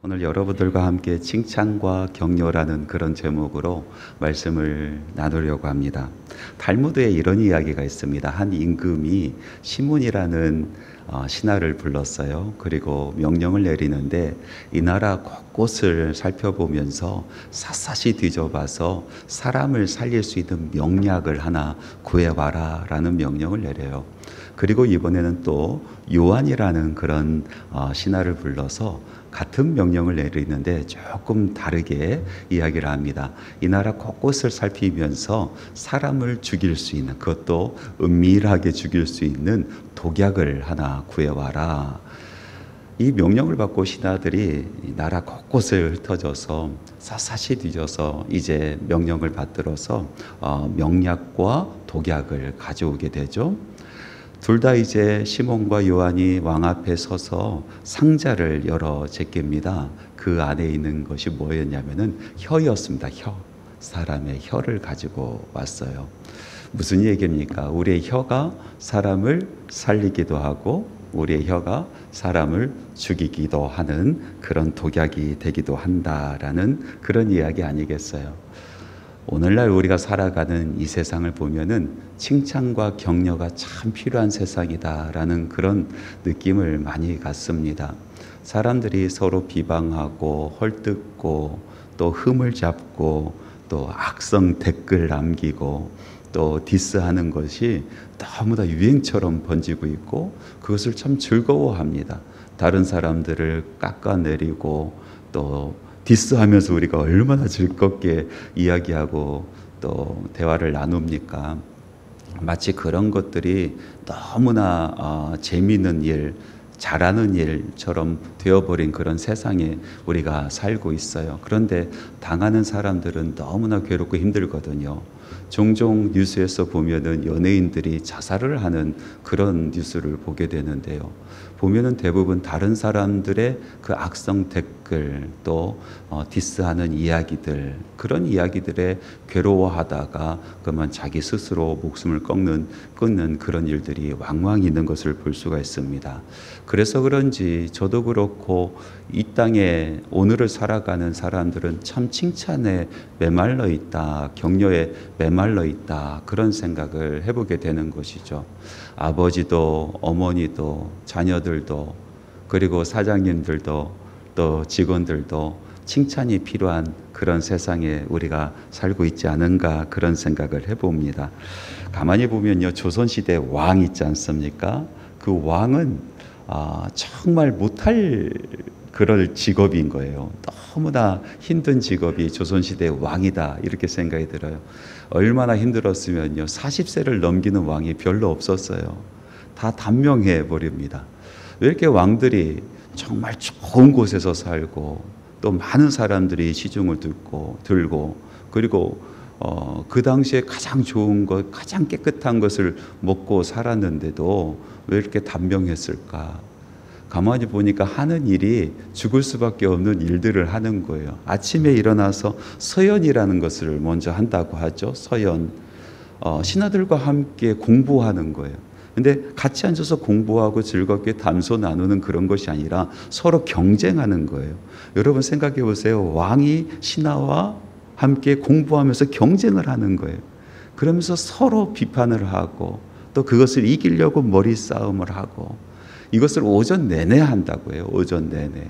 오늘 여러분들과 함께 칭찬과 격려라는 그런 제목으로 말씀을 나누려고 합니다. 탈무드에 이런 이야기가 있습니다. 한 임금이 시몬이라는 신하를 불렀어요. 그리고 명령을 내리는데 이 나라 곳곳을 살펴보면서 샅샅이 뒤져봐서 사람을 살릴 수 있는 명약을 하나 구해와라 라는 명령을 내려요. 그리고 이번에는 또 요한이라는 그런 신하를 불러서 같은 명령을 내리는데 조금 다르게 이야기를 합니다. 이 나라 곳곳을 살피면서 사람을 죽일 수 있는, 그것도 은밀하게 죽일 수 있는 독약을 하나 구해와라. 이 명령을 받고 신하들이 나라 곳곳을 흩어져서 샅샅이 뒤져서 이제 명령을 받들어서 명약과 독약을 가져오게 되죠. 둘 다 이제 시몬과 요한이 왕 앞에 서서 상자를 열어 제낍니다. 그 안에 있는 것이 뭐였냐면은 혀였습니다. 혀. 사람의 혀를 가지고 왔어요. 무슨 얘기입니까? 우리의 혀가 사람을 살리기도 하고 우리의 혀가 사람을 죽이기도 하는 그런 독약이 되기도 한다라는 그런 이야기 아니겠어요? 오늘날 우리가 살아가는 이 세상을 보면은 칭찬과 격려가 참 필요한 세상이다라는 그런 느낌을 많이 갖습니다. 사람들이 서로 비방하고 헐뜯고 또 흠을 잡고 또 악성 댓글 남기고 또 디스하는 것이 너무나 유행처럼 번지고 있고 그것을 참 즐거워합니다. 다른 사람들을 깎아내리고 또 디스하면서 우리가 얼마나 즐겁게 이야기하고 또 대화를 나눕니까? 마치 그런 것들이 너무나 재미있는 일, 잘하는 일처럼 되어버린 그런 세상에 우리가 살고 있어요. 그런데 당하는 사람들은 너무나 괴롭고 힘들거든요. 종종 뉴스에서 보면은 연예인들이 자살을 하는 그런 뉴스를 보게 되는데요. 보면은 대부분 다른 사람들의 그 악성 댓글 또 디스하는 이야기들, 그런 이야기들에 괴로워하다가 그만 자기 스스로 목숨을 끊는 그런 일들이 왕왕 있는 것을 볼 수가 있습니다. 그래서 그런지 저도 그렇고 이 땅에 오늘을 살아가는 사람들은 참 칭찬에 메말라 있다, 격려에 메말라 있다, 그런 생각을 해보게 되는 것이죠. 아버지도 어머니도 자녀들도 그리고 사장님들도 또 직원들도 칭찬이 필요한 그런 세상에 우리가 살고 있지 않은가 그런 생각을 해봅니다. 가만히 보면요, 조선시대 왕 있지 않습니까? 그 왕은 정말 못할 그럴 직업인 거예요. 너무나 힘든 직업이 조선시대의 왕이다 이렇게 생각이 들어요. 얼마나 힘들었으면요, 40세를 넘기는 왕이 별로 없었어요. 다 단명해 버립니다. 왜 이렇게 왕들이 정말 좋은 곳에서 살고 또 많은 사람들이 시중을 들고 그리고 그 당시에 가장 좋은 것, 가장 깨끗한 것을 먹고 살았는데도 왜 이렇게 단명했을까? 가만히 보니까 하는 일이 죽을 수밖에 없는 일들을 하는 거예요. 아침에 일어나서 서연이라는 것을 먼저 한다고 하죠. 서연. 신하들과 함께 공부하는 거예요. 근데 같이 앉아서 공부하고 즐겁게 담소 나누는 그런 것이 아니라 서로 경쟁하는 거예요. 여러분 생각해 보세요. 왕이 신하와 함께 공부하면서 경쟁을 하는 거예요. 그러면서 서로 비판을 하고 또 그것을 이기려고 머리 싸움을 하고 이것을 오전 내내 한다고 해요. 오전 내내.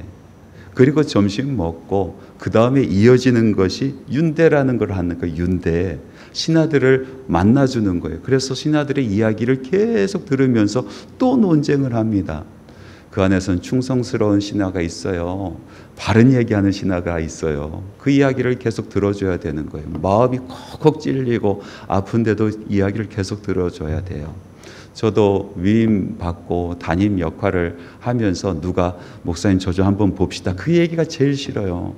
그리고 점심 먹고 그 다음에 이어지는 것이 윤대라는 걸 하는 거예요. 윤대. 신하들을 만나주는 거예요. 그래서 신하들의 이야기를 계속 들으면서 또 논쟁을 합니다. 그 안에서는 충성스러운 신하가 있어요. 바른 얘기하는 신하가 있어요. 그 이야기를 계속 들어줘야 되는 거예요. 마음이 콕콕 찔리고 아픈데도 이야기를 계속 들어줘야 돼요. 저도 위임 받고 담임 역할을 하면서 누가 목사님 저 좀 한번 봅시다. 그 얘기가 제일 싫어요.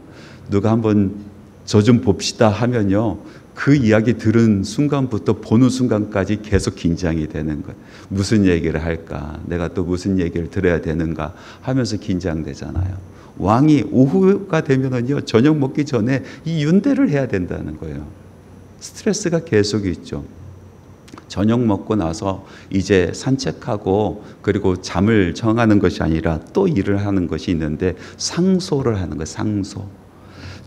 누가 한번 저 좀 봅시다 하면요. 그 이야기 들은 순간부터 보는 순간까지 계속 긴장이 되는 거예요. 무슨 얘기를 할까? 내가 또 무슨 얘기를 들어야 되는가? 하면서 긴장되잖아요. 왕이 오후가 되면은요, 저녁 먹기 전에 이 윤대를 해야 된다는 거예요. 스트레스가 계속 있죠. 저녁 먹고 나서 이제 산책하고 그리고 잠을 청하는 것이 아니라 또 일을 하는 것이 있는데 상소를 하는 거예요. 상소.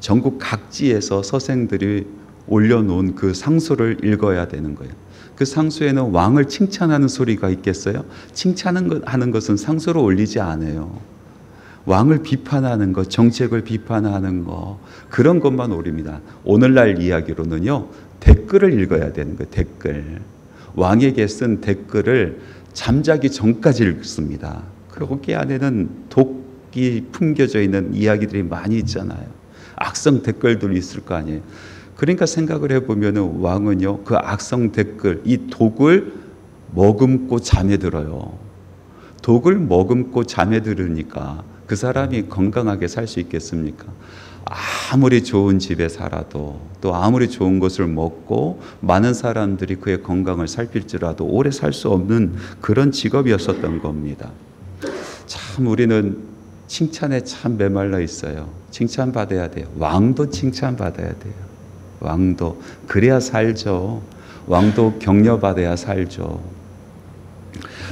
전국 각지에서 서생들이 올려놓은 그 상소를 읽어야 되는 거예요. 그 상소에는 왕을 칭찬하는 소리가 있겠어요? 칭찬하는 것은 상소로 올리지 않아요. 왕을 비판하는 것, 정책을 비판하는 것, 그런 것만 올립니다. 오늘날 이야기로는요, 댓글을 읽어야 되는 거예요. 댓글. 왕에게 쓴 댓글을 잠자기 전까지 읽습니다. 거기 안에는 독이 품겨져 있는 이야기들이 많이 있잖아요. 악성 댓글들이 있을 거 아니에요. 그러니까 생각을 해보면 왕은요, 그 악성 댓글, 이 독을 머금고 잠에 들어요. 독을 머금고 잠에 들으니까 그 사람이 건강하게 살 수 있겠습니까? 아무리 좋은 집에 살아도 또 아무리 좋은 것을 먹고 많은 사람들이 그의 건강을 살필지라도 오래 살 수 없는 그런 직업이었었던 겁니다. 참 우리는 칭찬에 참 메말라 있어요. 칭찬받아야 돼요. 왕도 칭찬받아야 돼요. 왕도 그래야 살죠. 왕도 격려받아야 살죠.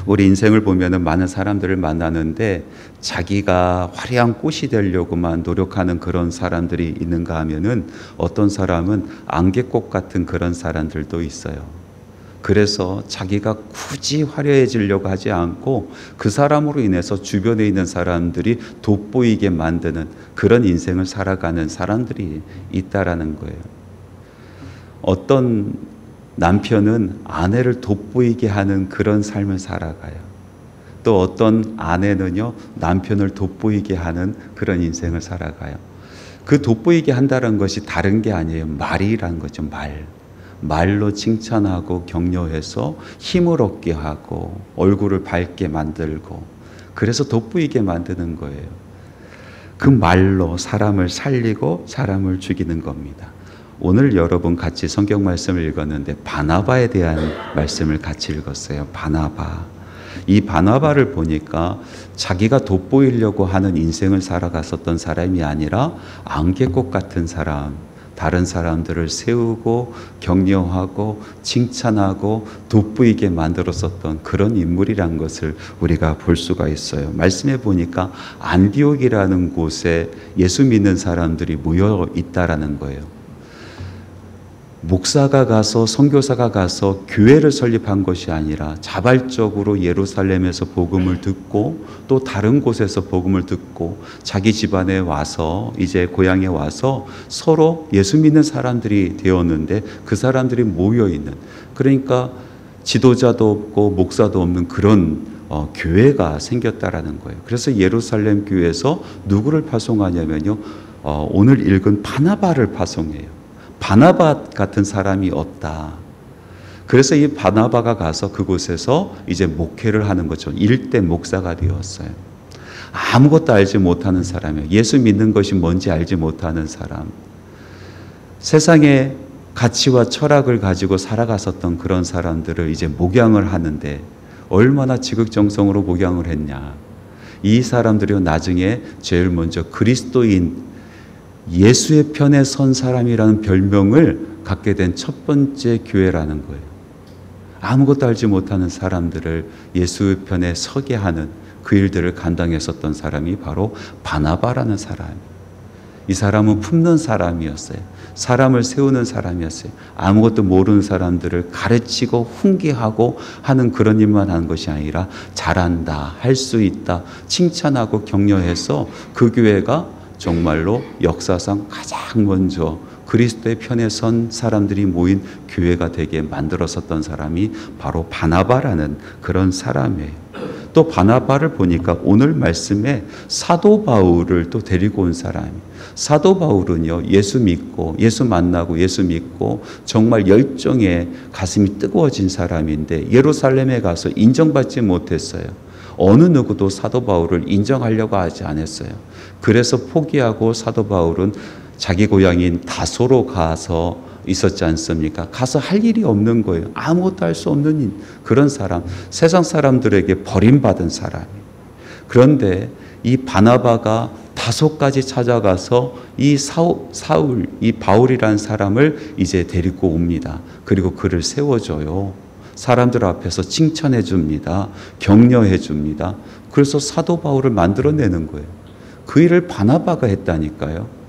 우리 인생을 보면은 많은 사람들을 만나는데 자기가 화려한 꽃이 되려고만 노력하는 그런 사람들이 있는가 하면은 어떤 사람은 안개꽃 같은 그런 사람들도 있어요. 그래서 자기가 굳이 화려해지려고 하지 않고 그 사람으로 인해서 주변에 있는 사람들이 돋보이게 만드는 그런 인생을 살아가는 사람들이 있다라는 거예요. 어떤 남편은 아내를 돋보이게 하는 그런 삶을 살아가요. 또 어떤 아내는요, 남편을 돋보이게 하는 그런 인생을 살아가요. 그 돋보이게 한다는 것이 다른 게 아니에요. 말이라는 거죠. 말로 칭찬하고 격려해서 힘을 얻게 하고 얼굴을 밝게 만들고 그래서 돋보이게 만드는 거예요. 그 말로 사람을 살리고 사람을 죽이는 겁니다. 오늘 여러분 같이 성경 말씀을 읽었는데 바나바에 대한 말씀을 같이 읽었어요. 바나바. 이 바나바를 보니까 자기가 돋보이려고 하는 인생을 살아갔었던 사람이 아니라 안개꽃 같은 사람, 다른 사람들을 세우고 격려하고 칭찬하고 돋보이게 만들었었던 그런 인물이란 것을 우리가 볼 수가 있어요. 말씀해 보니까 안디옥이라는 곳에 예수 믿는 사람들이 모여 있다라는 거예요. 목사가 가서 선교사가 가서 교회를 설립한 것이 아니라 자발적으로 예루살렘에서 복음을 듣고 또 다른 곳에서 복음을 듣고 자기 집안에 와서 이제 고향에 와서 서로 예수 믿는 사람들이 되었는데 그 사람들이 모여 있는, 그러니까 지도자도 없고 목사도 없는 그런 교회가 생겼다라는 거예요. 그래서 예루살렘 교회에서 누구를 파송하냐면요, 오늘 읽은 바나바를 파송해요. 바나바 같은 사람이 없다. 그래서 이 바나바가 가서 그곳에서 이제 목회를 하는 거죠. 일대 목사가 되었어요. 아무것도 알지 못하는 사람이에요. 예수 믿는 것이 뭔지 알지 못하는 사람. 세상의 가치와 철학을 가지고 살아갔었던 그런 사람들을 이제 목양을 하는데 얼마나 지극정성으로 목양을 했냐. 이 사람들이 나중에 제일 먼저 그리스도인 예수의 편에 선 사람이라는 별명을 갖게 된 첫 번째 교회라는 거예요. 아무것도 알지 못하는 사람들을 예수 편에 서게 하는 그 일들을 감당했었던 사람이 바로 바나바라는 사람. 이 사람은 품는 사람이었어요. 사람을 세우는 사람이었어요. 아무것도 모르는 사람들을 가르치고 훈계하고 하는 그런 일만 하는 것이 아니라 잘한다, 할 수 있다, 칭찬하고 격려해서 그 교회가 정말로 역사상 가장 먼저 그리스도의 편에 선 사람들이 모인 교회가 되게 만들었었던 사람이 바로 바나바라는 그런 사람이에요. 또 바나바를 보니까 오늘 말씀에 사도 바울을 또 데리고 온 사람이에요. 사도 바울은요, 예수 믿고 예수 만나고 예수 믿고 정말 열정에 가슴이 뜨거워진 사람인데 예루살렘에 가서 인정받지 못했어요. 어느 누구도 사도 바울을 인정하려고 하지 않았어요. 그래서 포기하고 사도 바울은 자기 고향인 다소로 가서 있었지 않습니까? 가서 할 일이 없는 거예요. 아무것도 할 수 없는 그런 사람, 세상 사람들에게 버림받은 사람이에요. 그런데 이 바나바가 다소까지 찾아가서 이 사울, 이 바울이라는 사람을 이제 데리고 옵니다. 그리고 그를 세워줘요. 사람들 앞에서 칭찬해 줍니다. 격려해 줍니다. 그래서 사도 바울을 만들어내는 거예요. 그 일을 바나바가 했다니까요.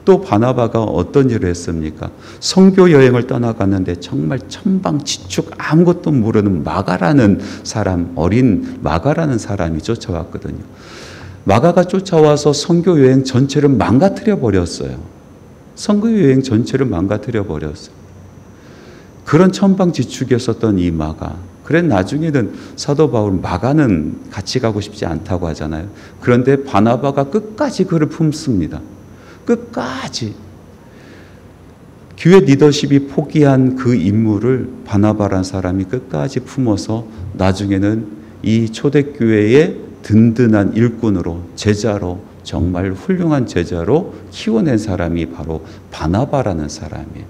또 바나바가 어떤 일을 했습니까? 선교 여행을 떠나갔는데 정말 천방지축 아무것도 모르는 마가라는 사람, 어린 마가라는 사람이 쫓아왔거든요. 마가가 쫓아와서 선교 여행 전체를 망가뜨려 버렸어요. 선교 여행 전체를 망가뜨려 버렸어요. 그런 천방지축이었었던 이 마가. 그래 나중에는 사도 바울 마가는 같이 가고 싶지 않다고 하잖아요. 그런데 바나바가 끝까지 그를 품습니다. 끝까지 교회 리더십이 포기한 그 임무를 바나바라는 사람이 끝까지 품어서 나중에는 이 초대교회의 든든한 일꾼으로 제자로 정말 훌륭한 제자로 키워낸 사람이 바로 바나바라는 사람이에요.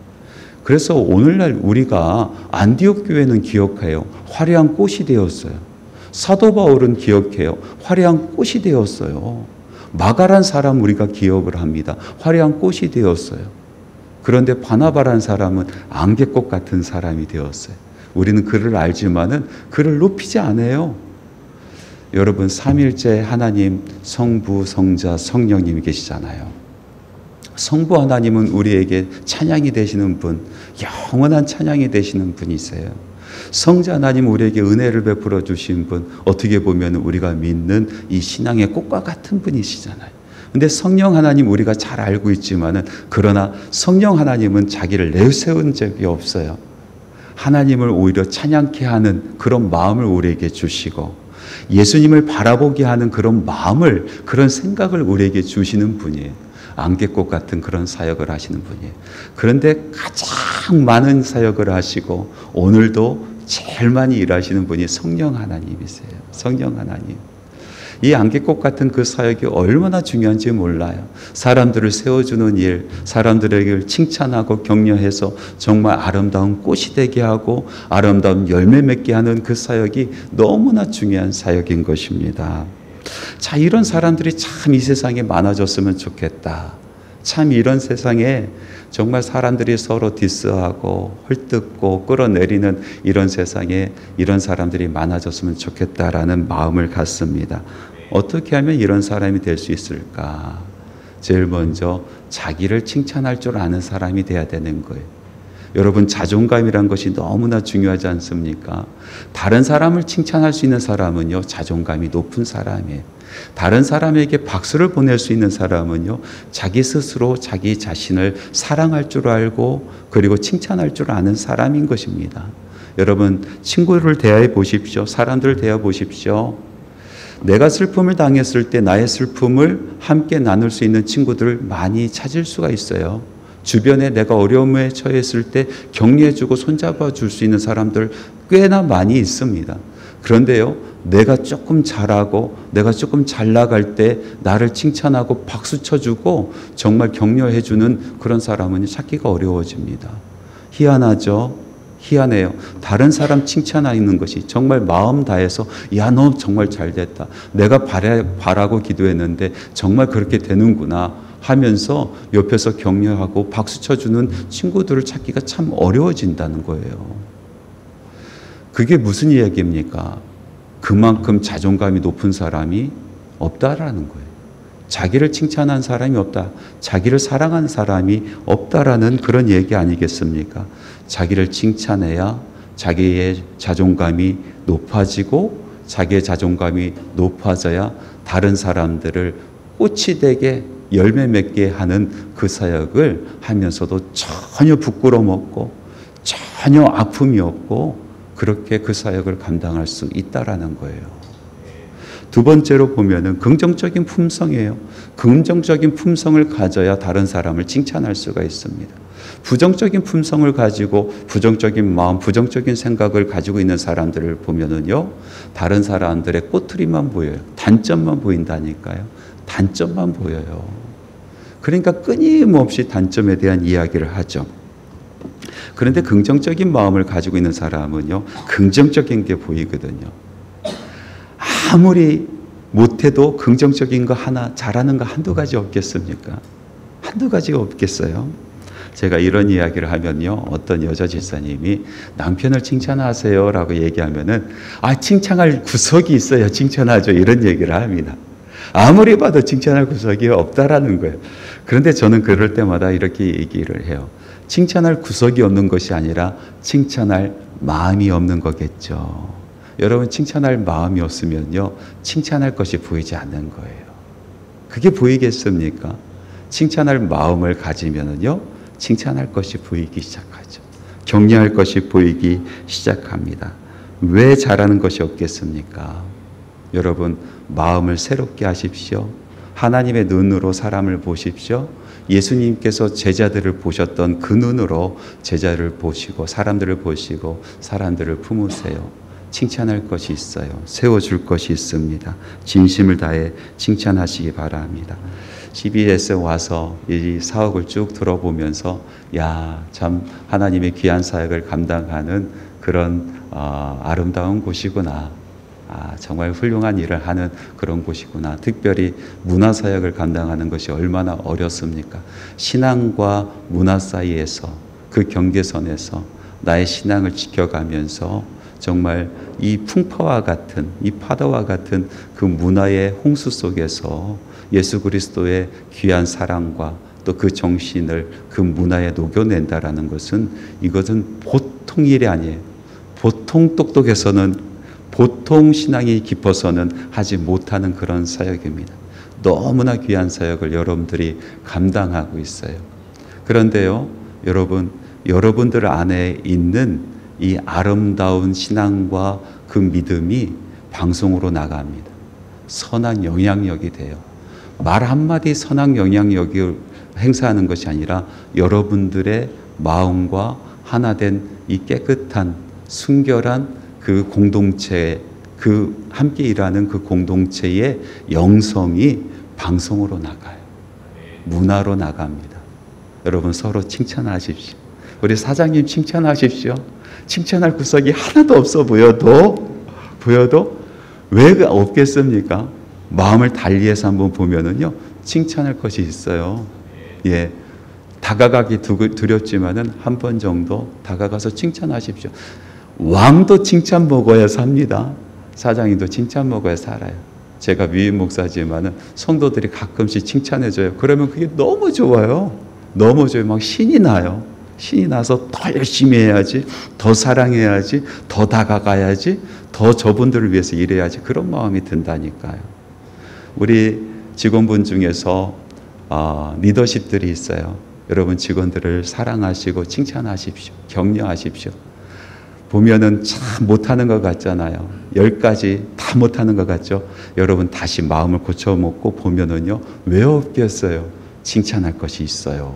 그래서 오늘날 우리가 안디옥 교회는 기억해요. 화려한 꽃이 되었어요. 사도 바울은 기억해요. 화려한 꽃이 되었어요. 마가란 사람 우리가 기억을 합니다. 화려한 꽃이 되었어요. 그런데 바나바란 사람은 안개꽃 같은 사람이 되었어요. 우리는 그를 알지만은 그를 높이지 않아요. 여러분 삼일째 하나님 성부, 성자, 성령님이 계시잖아요. 성부 하나님은 우리에게 찬양이 되시는 분, 영원한 찬양이 되시는 분이세요. 성자 하나님 우리에게 은혜를 베풀어 주신 분, 어떻게 보면 우리가 믿는 이 신앙의 꽃과 같은 분이시잖아요. 근데 성령 하나님 우리가 잘 알고 있지만은 그러나 성령 하나님은 자기를 내세운 적이 없어요. 하나님을 오히려 찬양케 하는 그런 마음을 우리에게 주시고 예수님을 바라보게 하는 그런 마음을, 그런 생각을 우리에게 주시는 분이에요. 안개꽃 같은 그런 사역을 하시는 분이에요. 그런데 가장 많은 사역을 하시고 오늘도 제일 많이 일하시는 분이 성령 하나님이세요. 성령 하나님. 이 안개꽃 같은 그 사역이 얼마나 중요한지 몰라요. 사람들을 세워주는 일, 사람들에게 칭찬하고 격려해서 정말 아름다운 꽃이 되게 하고 아름다운 열매 맺게 하는 그 사역이 너무나 중요한 사역인 것입니다. 자, 이런 사람들이 참 이 세상에 많아졌으면 좋겠다. 참 이런 세상에 정말 사람들이 서로 디스하고 헐뜯고 끌어내리는 이런 세상에 이런 사람들이 많아졌으면 좋겠다라는 마음을 갖습니다. 어떻게 하면 이런 사람이 될 수 있을까? 제일 먼저 자기를 칭찬할 줄 아는 사람이 돼야 되는 거예요. 여러분 자존감이란 것이 너무나 중요하지 않습니까? 다른 사람을 칭찬할 수 있는 사람은요, 자존감이 높은 사람이에요. 다른 사람에게 박수를 보낼 수 있는 사람은요, 자기 스스로 자기 자신을 사랑할 줄 알고 그리고 칭찬할 줄 아는 사람인 것입니다. 여러분 친구를 대해 보십시오. 사람들을 대해 보십시오. 내가 슬픔을 당했을 때 나의 슬픔을 함께 나눌 수 있는 친구들을 많이 찾을 수가 있어요. 주변에 내가 어려움에 처했을 때 격려해주고 손잡아 줄 수 있는 사람들 꽤나 많이 있습니다. 그런데요, 내가 조금 잘하고 내가 조금 잘 나갈 때 나를 칭찬하고 박수 쳐주고 정말 격려해주는 그런 사람은 찾기가 어려워집니다. 희한하죠? 희한해요. 다른 사람 칭찬하는 것이 정말 마음 다해서 야, 너 정말 잘 됐다. 내가 바라고 기도했는데 정말 그렇게 되는구나 하면서 옆에서 격려하고 박수 쳐주는 친구들을 찾기가 참 어려워진다는 거예요. 그게 무슨 이야기입니까? 그만큼 자존감이 높은 사람이 없다라는 거예요. 자기를 칭찬한 사람이 없다. 자기를 사랑한 사람이 없다라는 그런 얘기 아니겠습니까? 자기를 칭찬해야 자기의 자존감이 높아지고 자기의 자존감이 높아져야 다른 사람들을 꽃이 되게 열매 맺게 하는 그 사역을 하면서도 전혀 부끄러움 없고 전혀 아픔이 없고 그렇게 그 사역을 감당할 수 있다라는 거예요. 두 번째로 보면은 긍정적인 품성이에요. 긍정적인 품성을 가져야 다른 사람을 칭찬할 수가 있습니다. 부정적인 품성을 가지고 부정적인 마음, 부정적인 생각을 가지고 있는 사람들을 보면은요, 다른 사람들의 꼬투리만 보여요. 단점만 보인다니까요. 단점만 보여요. 그러니까 끊임없이 단점에 대한 이야기를 하죠. 그런데 긍정적인 마음을 가지고 있는 사람은요, 긍정적인 게 보이거든요. 아무리 못해도 긍정적인 거 하나, 잘하는 거 한두 가지 없겠습니까? 한두 가지가 없겠어요? 제가 이런 이야기를 하면요, 어떤 여자 집사님이 남편을 칭찬하세요 라고 얘기하면은, 칭찬할 구석이 있어야 칭찬하죠. 이런 얘기를 합니다. 아무리 봐도 칭찬할 구석이 없다라는 거예요. 그런데 저는 그럴 때마다 이렇게 얘기를 해요. 칭찬할 구석이 없는 것이 아니라 칭찬할 마음이 없는 거겠죠. 여러분, 칭찬할 마음이 없으면요, 칭찬할 것이 보이지 않는 거예요. 그게 보이겠습니까? 칭찬할 마음을 가지면요, 칭찬할 것이 보이기 시작하죠. 격려할 것이 보이기 시작합니다. 왜 잘하는 것이 없겠습니까? 여러분, 마음을 새롭게 하십시오. 하나님의 눈으로 사람을 보십시오. 예수님께서 제자들을 보셨던 그 눈으로 제자를 보시고 사람들을 보시고 사람들을 품으세요. 칭찬할 것이 있어요. 세워줄 것이 있습니다. 진심을 다해 칭찬하시기 바랍니다. CBS에 와서 이 사역을 쭉 들어보면서 참 하나님의 귀한 사역을 감당하는 그런 아름다운 곳이구나. 정말 훌륭한 일을 하는 그런 곳이구나. 특별히 문화사역을 감당하는 것이 얼마나 어렵습니까? 신앙과 문화 사이에서 그 경계선에서 나의 신앙을 지켜가면서 정말 이 풍파와 같은, 이 파도와 같은 그 문화의 홍수 속에서 예수 그리스도의 귀한 사랑과 또 그 정신을 그 문화에 녹여낸다라는 것은, 이것은 보통 일이 아니에요. 보통 똑똑해서는, 보통 신앙이 깊어서는 하지 못하는 그런 사역입니다. 너무나 귀한 사역을 여러분들이 감당하고 있어요. 그런데요, 여러분들 안에 있는 이 아름다운 신앙과 그 믿음이 방송으로 나갑니다. 선한 영향력이 돼요. 말 한마디 선한 영향력을 행사하는 것이 아니라 여러분들의 마음과 하나 된 이 깨끗한 순결한 그 공동체, 그 함께 일하는 그 공동체의 영성이 방송으로 나가요. 문화로 나갑니다. 여러분, 서로 칭찬하십시오. 우리 사장님 칭찬하십시오. 칭찬할 구석이 하나도 없어 보여도 왜 없겠습니까? 마음을 달리해서 한번 보면은요, 칭찬할 것이 있어요. 다가가기 두렵지만은 한 번 정도 다가가서 칭찬하십시오. 왕도 칭찬 먹어야 삽니다. 사장님도 칭찬 먹어야 살아요. 제가 위임 목사지만은 성도들이 가끔씩 칭찬해줘요. 그러면 그게 너무 좋아요. 너무 좋아요. 막 신이 나요. 신이 나서 더 열심히 해야지, 더 사랑해야지, 더 다가가야지, 더 저분들을 위해서 일해야지, 그런 마음이 든다니까요. 우리 직원분 중에서 리더십들이 있어요. 여러분, 직원들을 사랑하시고 칭찬하십시오. 격려하십시오. 보면은 참 못하는 것 같잖아요. 10가지 다 못하는 것 같죠? 여러분, 다시 마음을 고쳐먹고 보면은요, 왜 없겠어요? 칭찬할 것이 있어요.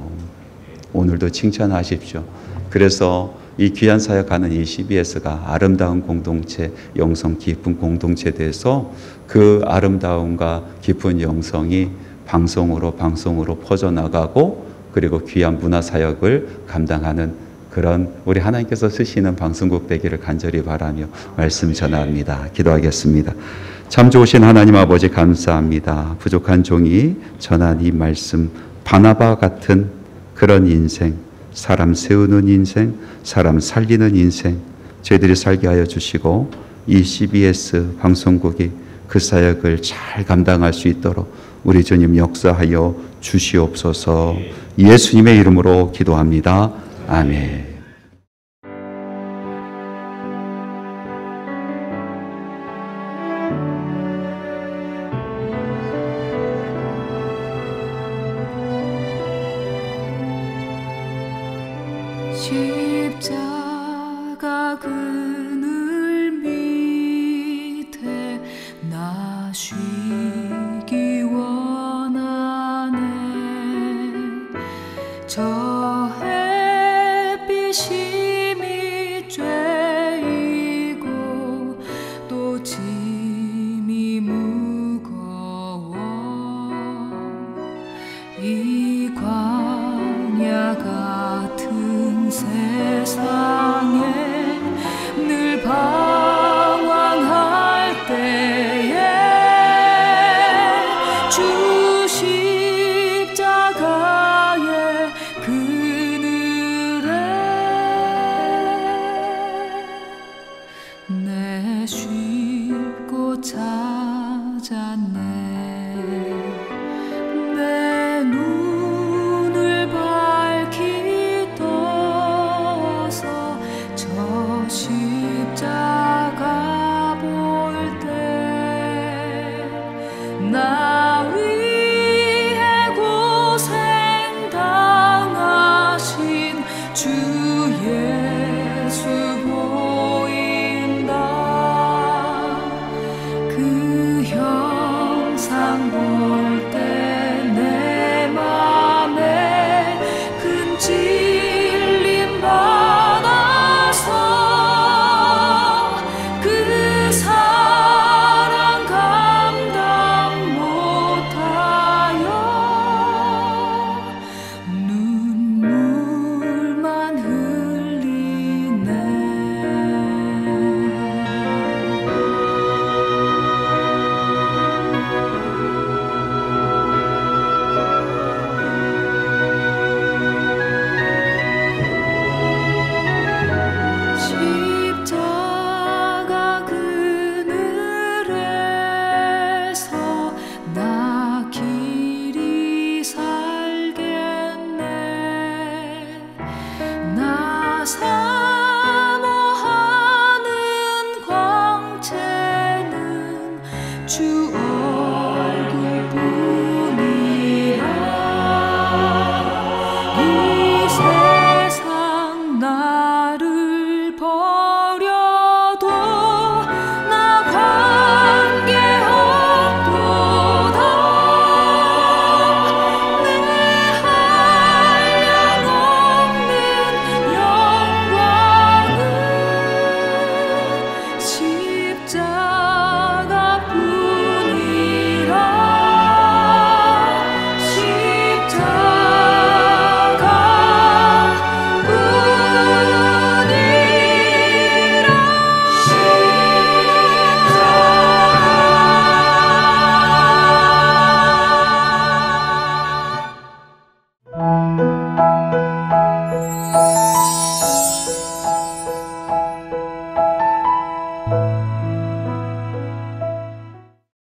오늘도 칭찬하십시오. 그래서 이 귀한 사역하는 이 CBS가 아름다운 공동체, 영성 깊은 공동체에 대해서 그 아름다움과 깊은 영성이 방송으로 퍼져나가고, 그리고 귀한 문화 사역을 감당하는 그런 우리 하나님께서 쓰시는 방송국 되기를 간절히 바라며 말씀 전합니다. 기도하겠습니다. 참 좋으신 하나님 아버지, 감사합니다. 부족한 종이 전한 이 말씀, 바나바 같은 그런 인생, 사람 세우는 인생, 사람 살리는 인생, 저희들이 살게 하여 주시고 이 CBS 방송국이 그 사역을 잘 감당할 수 있도록 우리 주님 역사하여 주시옵소서. 예수님의 이름으로 기도합니다. 아멘. 십자가 그늘 밑에 나 쉬기 원하네. 저 햇빛이 밑죄이고 또 짐이 무거워 이 광야 같은 세상